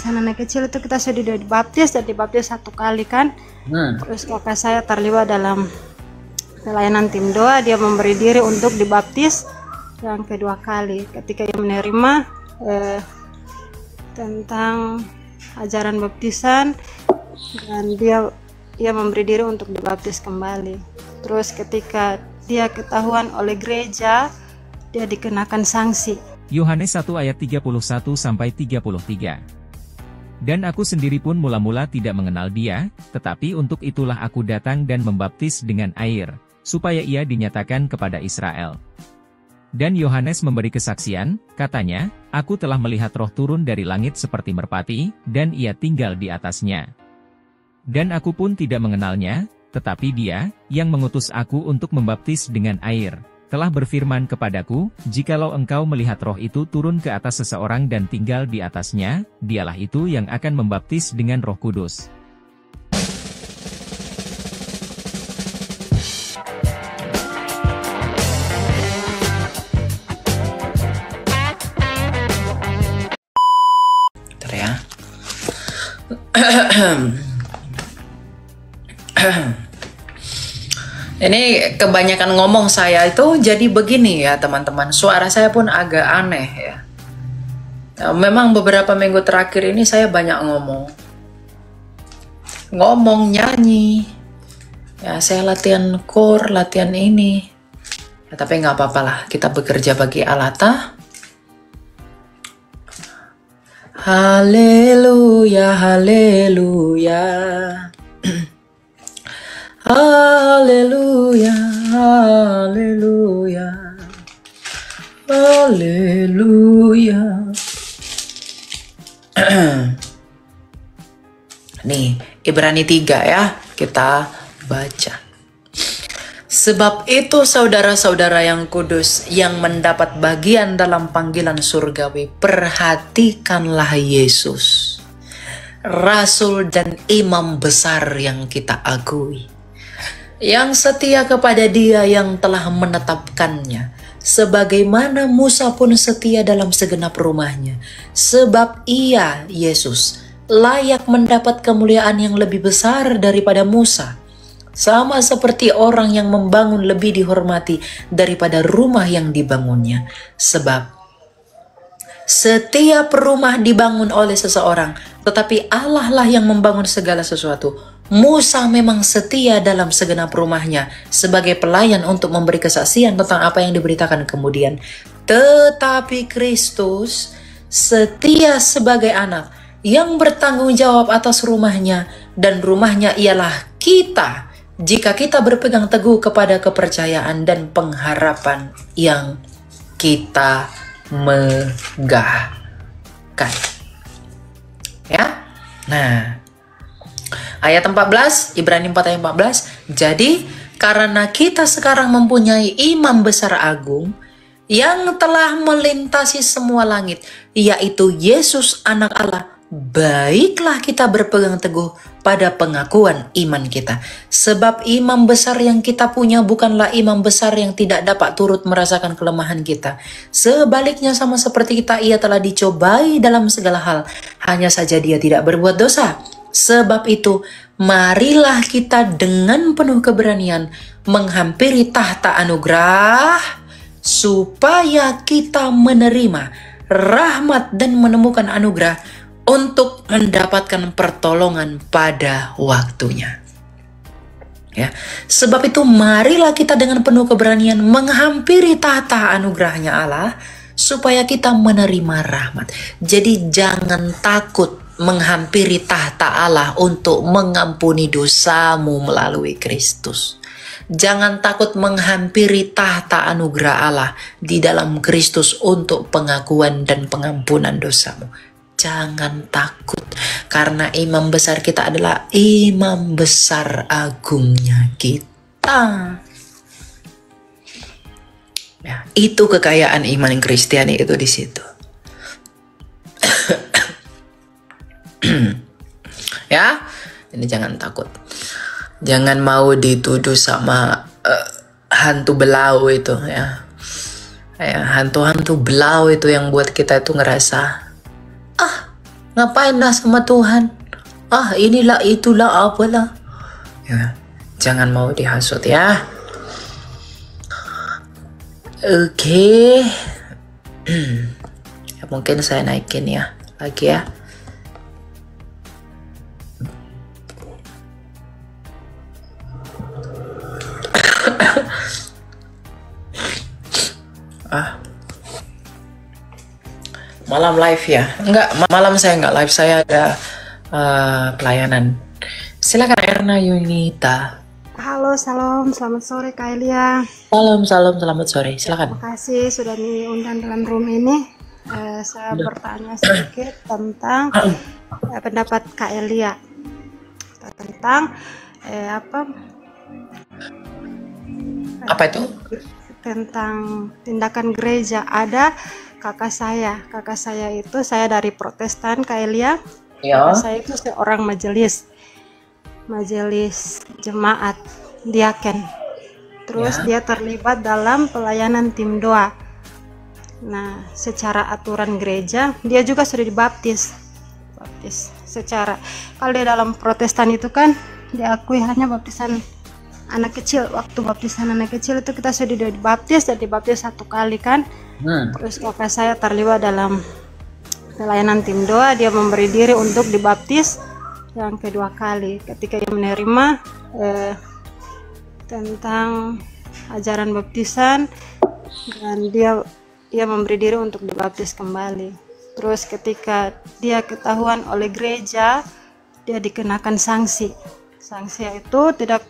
baptisan anak kecil itu kita sudah dibaptis dan dibaptis 1 kali kan. Terus kakak saya terlibat dalam pelayanan tim doa, dia memberi diri untuk dibaptis yang kedua kali ketika ia menerima tentang ajaran baptisan, dan dia memberi diri untuk dibaptis kembali. Terus ketika dia ketahuan oleh gereja, dia dikenakan sanksi. Yohanes 1 ayat 31-33. Dan aku sendiri pun mula-mula tidak mengenal dia, tetapi untuk itulah aku datang dan membaptis dengan air, supaya ia dinyatakan kepada Israel. Dan Yohanes memberi kesaksian, katanya, aku telah melihat roh turun dari langit seperti merpati, dan ia tinggal di atasnya. Dan aku pun tidak mengenalnya, tetapi dia, yang mengutus aku untuk membaptis dengan air, telah berfirman kepadaku, jikalau engkau melihat roh itu turun ke atas seseorang dan tinggal di atasnya, dialah itu yang akan membaptis dengan Roh Kudus. Bentar ya. Ini kebanyakan ngomong saya itu jadi begini ya teman-teman. Suara saya pun agak aneh ya. Memang beberapa minggu terakhir ini saya banyak ngomong nyanyi. Ya saya latihan kor, latihan ini. Ya, tapi nggak apa-apa lah. Kita bekerja bagi Allah. Haleluya, haleluya. Haleluya, haleluya, haleluya. Nih, Ibrani 3 ya, kita baca. Sebab itu saudara-saudara yang kudus yang mendapat bagian dalam panggilan surgawi, perhatikanlah Yesus, Rasul dan Imam besar yang kita agui, yang setia kepada Dia yang telah menetapkannya, sebagaimana Musa pun setia dalam segenap rumahnya. Sebab Ia, Yesus, layak mendapat kemuliaan yang lebih besar daripada Musa, sama seperti orang yang membangun lebih dihormati daripada rumah yang dibangunnya. Sebab setiap rumah dibangun oleh seseorang, tetapi Allah lah yang membangun segala sesuatu. Musa memang setia dalam segenap rumahnya sebagai pelayan untuk memberi kesaksian tentang apa yang diberitakan kemudian. Tetapi Kristus setia sebagai anak yang bertanggung jawab atas rumahnya, dan rumahnya ialah kita, jika kita berpegang teguh kepada kepercayaan dan pengharapan yang kita megahkan. Ya, nah, ayat 14, Ibrani 4 ayat 14. Jadi, karena kita sekarang mempunyai imam besar agung yang telah melintasi semua langit, yaitu Yesus anak Allah, baiklah kita berpegang teguh pada pengakuan iman kita. Sebab imam besar yang kita punya bukanlah imam besar yang tidak dapat turut merasakan kelemahan kita. Sebaliknya sama seperti kita, ia telah dicobai dalam segala hal, hanya saja dia tidak berbuat dosa. Sebab itu, marilah kita dengan penuh keberanian menghampiri tahta anugerah, supaya kita menerima rahmat dan menemukan anugerah untuk mendapatkan pertolongan pada waktunya. Ya, sebab itu marilah kita dengan penuh keberanian menghampiri tahta anugerahnya Allah, supaya kita menerima rahmat. Jadi jangan takut menghampiri tahta Allah untuk mengampuni dosamu melalui Kristus. Jangan takut menghampiri tahta anugerah Allah di dalam Kristus untuk pengakuan dan pengampunan dosamu. Jangan takut, karena imam besar kita adalah imam besar agungnya kita. Ya, itu kekayaan iman Kristiani itu di situ. Ya, ini jangan takut. Jangan mau dituduh sama hantu belau itu ya. Ya, hantu-hantu belau itu yang buat kita itu ngerasa ngapain lah sama Tuhan? Ah, inilah itulah apalah. Ya, jangan mau dihasut ya. Oke. Ya, mungkin saya naikin ya lagi ya. Malam live ya? Enggak, malam saya enggak live, saya ada pelayanan. Silakan Erna Yunita. Halo, salam, selamat sore Kak Elia. Salam, selamat sore. Silakan. Terima kasih sudah diundang dalam room ini. Saya bertanya sedikit tentang pendapat Kak Elia tentang Apa itu? tentang tindakan gereja. Ada kakak saya itu, saya dari Protestan Kak Elia. Ya. Kakak saya itu seorang majelis jemaat diaken. Terus dia terlibat dalam pelayanan tim doa. Nah, secara aturan gereja dia juga sudah dibaptis. Secara kalau di dalam Protestan itu kan diakui hanya baptisan anak kecil. Waktu baptisan anak kecil itu kita sudah dibaptis dan dibaptis 1 kali kan. Terus kakak saya terlibat dalam pelayanan tim doa, dia memberi diri untuk dibaptis yang kedua kali ketika ia menerima tentang ajaran baptisan, dan dia memberi diri untuk dibaptis kembali. Terus ketika dia ketahuan oleh gereja, dia dikenakan sanksi yaitu tidak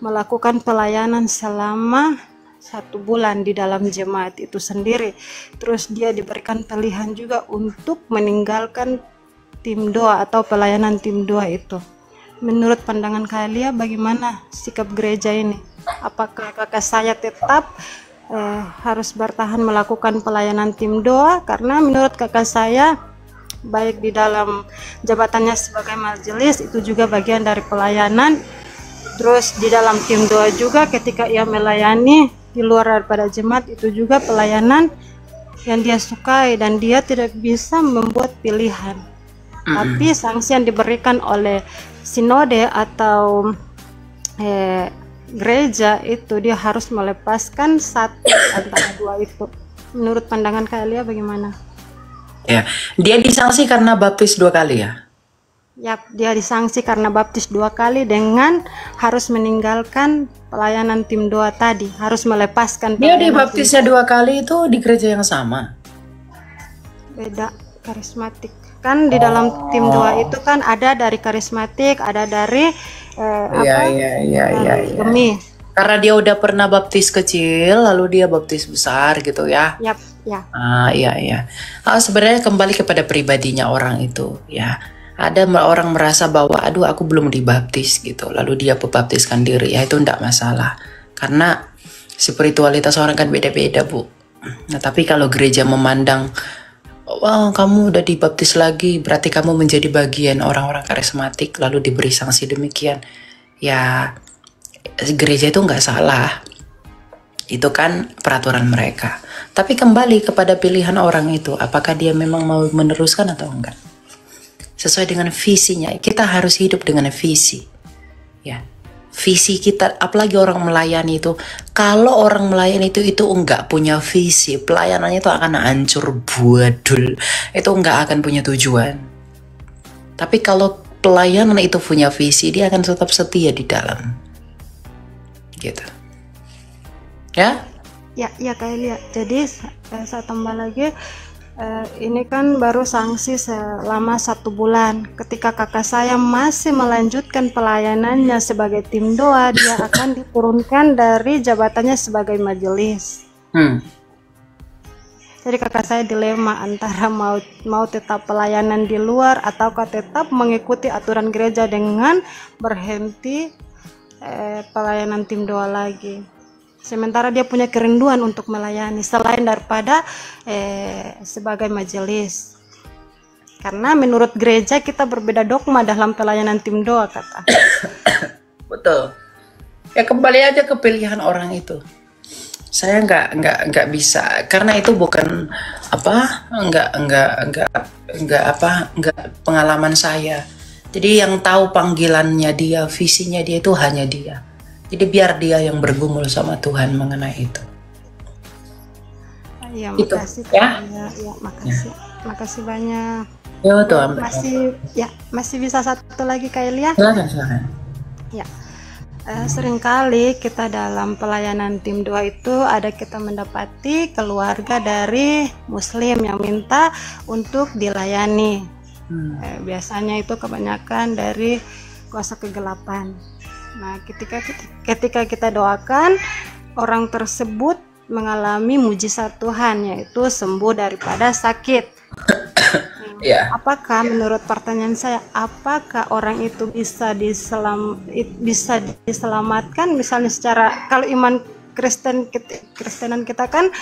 melakukan pelayanan selama 1 bulan di dalam jemaat itu sendiri. Terus dia diberikan pilihan juga untuk meninggalkan tim doa atau pelayanan tim doa itu. Menurut pandangan kalian bagaimana sikap gereja ini? Apakah kakak saya tetap harus bertahan melakukan pelayanan tim doa? Karena menurut kakak saya, baik di dalam jabatannya sebagai majelis itu juga bagian dari pelayanan. Terus di dalam tim doa juga ketika ia melayani di luar daripada jemaat itu juga pelayanan yang dia sukai, dan dia tidak bisa membuat pilihan. Tapi sanksi yang diberikan oleh sinode atau gereja itu dia harus melepaskan satu antara dua itu. Menurut pandangan kalian bagaimana? Ya, dia disanksi karena baptis 2 kali ya? Yap, dia disanksi karena baptis 2 kali dengan harus meninggalkan pelayanan tim doa tadi, harus melepaskan. Dia dibaptisnya 2 kali itu di gereja yang sama? Beda, karismatik. Kan di dalam tim doa itu kan ada dari karismatik, ada dari Gemi. Karena dia udah pernah baptis kecil, lalu dia baptis besar gitu ya? Yap, ya. Iya. Sebenarnya kembali kepada pribadinya orang itu ya. Ada orang merasa bahwa aduh aku belum dibaptis gitu, lalu dia membaptiskan diri, ya itu enggak masalah. Karena spiritualitas orang kan beda-beda, Bu. Nah, tapi kalau gereja memandang, wah kamu udah dibaptis lagi, berarti kamu menjadi bagian orang-orang karismatik, lalu diberi sanksi demikian, ya gereja itu nggak salah. Itu kan peraturan mereka. Tapi kembali kepada pilihan orang itu, apakah dia memang mau meneruskan atau enggak. Sesuai dengan visinya, kita harus hidup dengan visi. Ya, visi kita, apalagi orang melayani itu. Kalau orang melayani itu enggak punya visi, pelayanannya itu akan hancur buadul. Itu enggak akan punya tujuan. Tapi kalau pelayanan itu punya visi, dia akan tetap setia di dalam. Gitu. Ya? Ya kayak lihat. Jadi saya tambah lagi. Ini kan baru sanksi selama 1 bulan. Ketika kakak saya masih melanjutkan pelayanannya sebagai tim doa, dia akan diturunkan dari jabatannya sebagai majelis. Jadi kakak saya dilema antara mau tetap pelayanan di luar ataukah tetap mengikuti aturan gereja dengan berhenti pelayanan tim doa lagi. Sementara dia punya kerinduan untuk melayani selain daripada sebagai majelis. Karena menurut gereja kita berbeda dogma dalam pelayanan tim doa, kata. Betul. Ya kembali aja ke pilihan orang itu. Saya nggak bisa, karena itu bukan apa, nggak pengalaman saya. Jadi yang tahu panggilannya dia, visinya dia itu hanya dia. Jadi biar dia yang bergumul sama Tuhan mengenai itu. Ya, Itu, makasih ya. ya, makasih. Makasih banyak. Yo tuh, Masih bisa satu lagi Kak Elia? silakan. Ya. Seringkali kita dalam pelayanan tim 2 itu ada kita mendapati keluarga dari muslim yang minta untuk dilayani. Biasanya itu kebanyakan dari kuasa kegelapan. Nah, ketika kita doakan, orang tersebut mengalami mujizat Tuhan, yaitu sembuh daripada sakit. Ya. Apakah menurut pertanyaan saya, apakah orang itu bisa diselamatkan? Misalnya secara, kalau iman Kristenan kita kan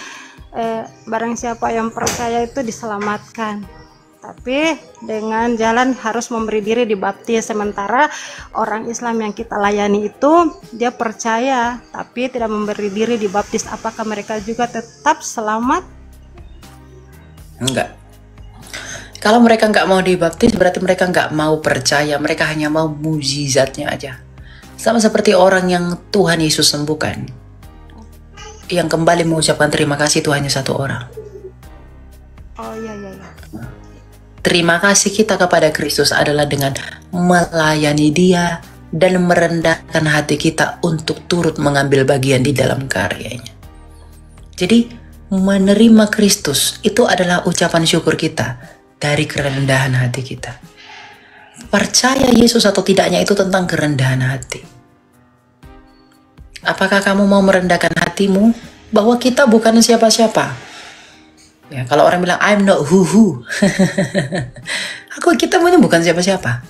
barang siapa yang percaya itu diselamatkan. Tapi dengan jalan harus memberi diri dibaptis. Sementara orang Islam yang kita layani itu dia percaya tapi tidak memberi diri dibaptis. Apakah mereka juga tetap selamat? Enggak. Kalau mereka nggak mau dibaptis, berarti mereka nggak mau percaya. Mereka hanya mau mujizatnya aja. Sama seperti orang yang Tuhan Yesus sembuhkan, yang kembali mengucapkan terima kasih itu hanya satu orang. Oh iya. Terima kasih kita kepada Kristus adalah dengan melayani Dia dan merendahkan hati kita untuk turut mengambil bagian di dalam karyanya. Jadi menerima Kristus itu adalah ucapan syukur kita dari kerendahan hati kita. Percaya Yesus atau tidaknya itu tentang kerendahan hati. Apakah kamu mau merendahkan hatimu bahwa kita bukan siapa-siapa? Ya, kalau orang bilang I'm not who. Kita ini bukan siapa-siapa.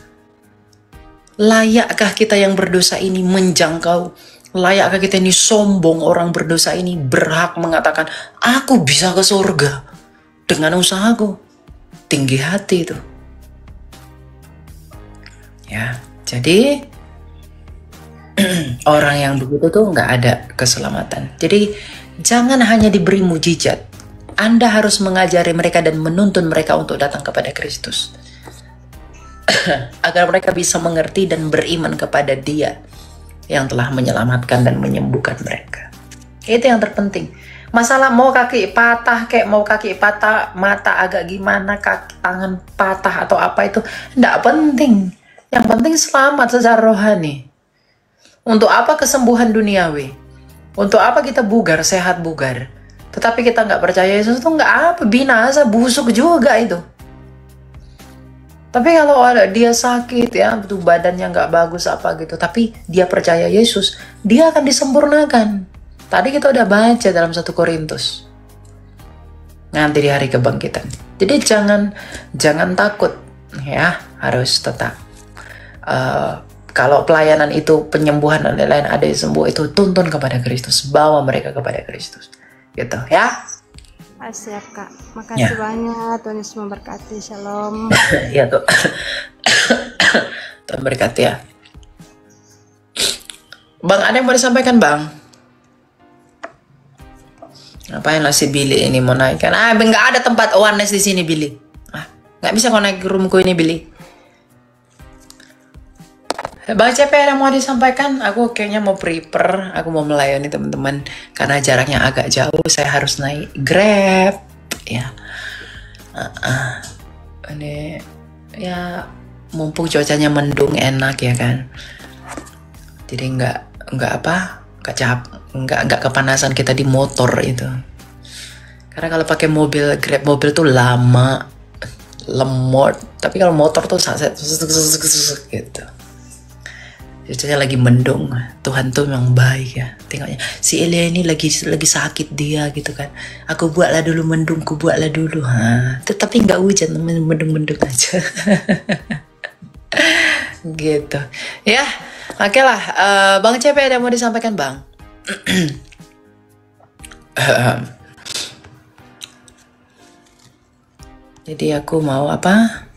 Layakkah kita yang berdosa ini menjangkau? Layakkah kita ini sombong, orang berdosa ini berhak mengatakan aku bisa ke surga dengan usahaku? Tinggi hati itu. Ya, jadi orang yang begitu tuh nggak ada keselamatan. Jadi jangan hanya diberi mujizat. Anda harus mengajari mereka dan menuntun mereka untuk datang kepada Kristus. Agar mereka bisa mengerti dan beriman kepada Dia yang telah menyelamatkan dan menyembuhkan mereka. Itu yang terpenting. Masalah mau kaki patah, mata agak gimana, kaki tangan patah atau apa itu enggak penting. Yang penting selamat secara rohani. Untuk apa kesembuhan duniawi? Untuk apa kita bugar, sehat bugar? Tetapi kita nggak percaya Yesus itu nggak apa, binasa, busuk juga itu. Tapi kalau dia sakit ya, tuh badannya nggak bagus apa gitu, tapi dia percaya Yesus, dia akan disempurnakan. Tadi kita udah baca dalam 1 Korintus. Nanti di hari kebangkitan. Jadi jangan takut ya, harus tetap. Kalau pelayanan itu penyembuhan dan lain-lain ada yang sembuh, itu tuntun kepada Kristus, bawa mereka kepada Kristus. Gitu ya. Siap Kak. Makasih banyak. Tuhan Yesus memberkati. Shalom. Ya tuh. Tuhan berkati ya. Bang, ada yang mau disampaikan Bang? Ngapain lah si Billy ini mau naik kan? Nggak ada tempat awareness di sini Billy. Nggak bisa kau naik ke roomku ini Billy. Bang CP ada yang mau disampaikan? Aku kayaknya mau prepare, aku mau melayani teman-teman karena jaraknya agak jauh, saya harus naik Grab ya. Ini ya mumpung cuacanya mendung enak ya kan. Jadi nggak kepanasan kita di motor itu. Karena kalau pakai mobil Grab mobil tuh lama, lemot. Tapi kalau motor tuh gitu. Cuacanya lagi mendung, Tuhan tuh memang baik ya. Tengoknya, si Elia ini lagi sakit dia gitu kan. Aku buatlah dulu mendung, tetapi nggak hujan, mendung aja. Gitu. Ya, oke lah. Bang CP ada yang mau disampaikan Bang? Jadi aku mau apa?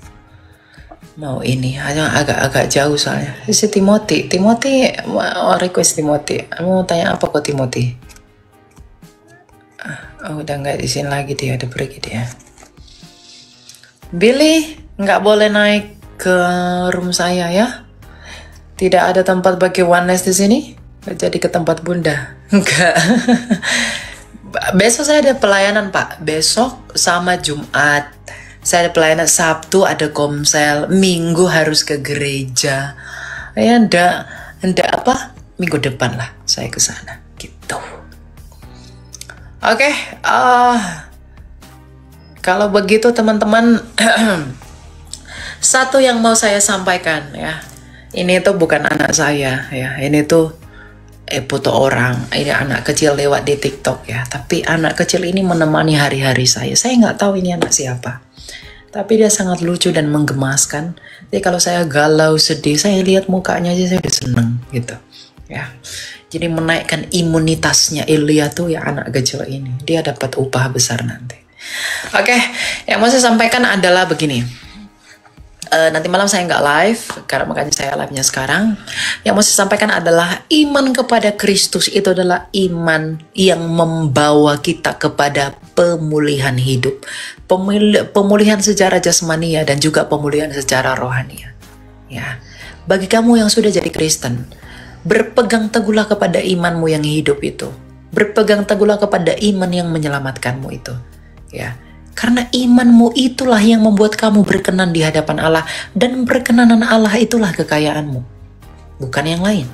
Mau ini agak jauh soalnya. Si Timothy request Timothy. Mau tanya apa kok Timothy? Oh, udah nggak di sini lagi dia, udah pergi dia. Billy, nggak boleh naik ke room saya ya. Tidak ada tempat bagi oneness di sini. Jadi ke tempat bunda. Enggak. Besok saya ada pelayanan Pak. Besok sama Jumat. Saya ada pelayanan, Sabtu ada komsel, Minggu harus ke gereja. Ya ndak apa? Minggu depan lah saya ke sana. Gitu. Oke, kalau begitu teman-teman, satu yang mau saya sampaikan ya. Ini tuh bukan anak saya ya. Ini tuh foto orang. Ini anak kecil lewat di TikTok ya. Tapi anak kecil ini menemani hari-hari saya. Saya nggak tahu ini anak siapa. Tapi dia sangat lucu dan menggemaskan. Jadi kalau saya galau, sedih, saya lihat mukanya aja saya udah seneng gitu. Ya. Jadi menaikkan imunitasnya Ilya tuh ya anak kecil ini. Dia dapat upah besar nanti. Oke, yang mau saya sampaikan adalah begini. Nanti malam saya nggak live, karena makanya saya live-nya sekarang. Yang mau saya sampaikan adalah iman kepada Kristus itu adalah iman yang membawa kita kepada pemulihan hidup. Pemulihan secara jasmania dan juga pemulihan secara rohania. Ya, bagi kamu yang sudah jadi Kristen, berpegang teguhlah kepada imanmu yang hidup itu. Berpegang teguhlah kepada iman yang menyelamatkanmu itu. Ya. Karena imanmu itulah yang membuat kamu berkenan di hadapan Allah. Dan berkenanan Allah itulah kekayaanmu. Bukan yang lain.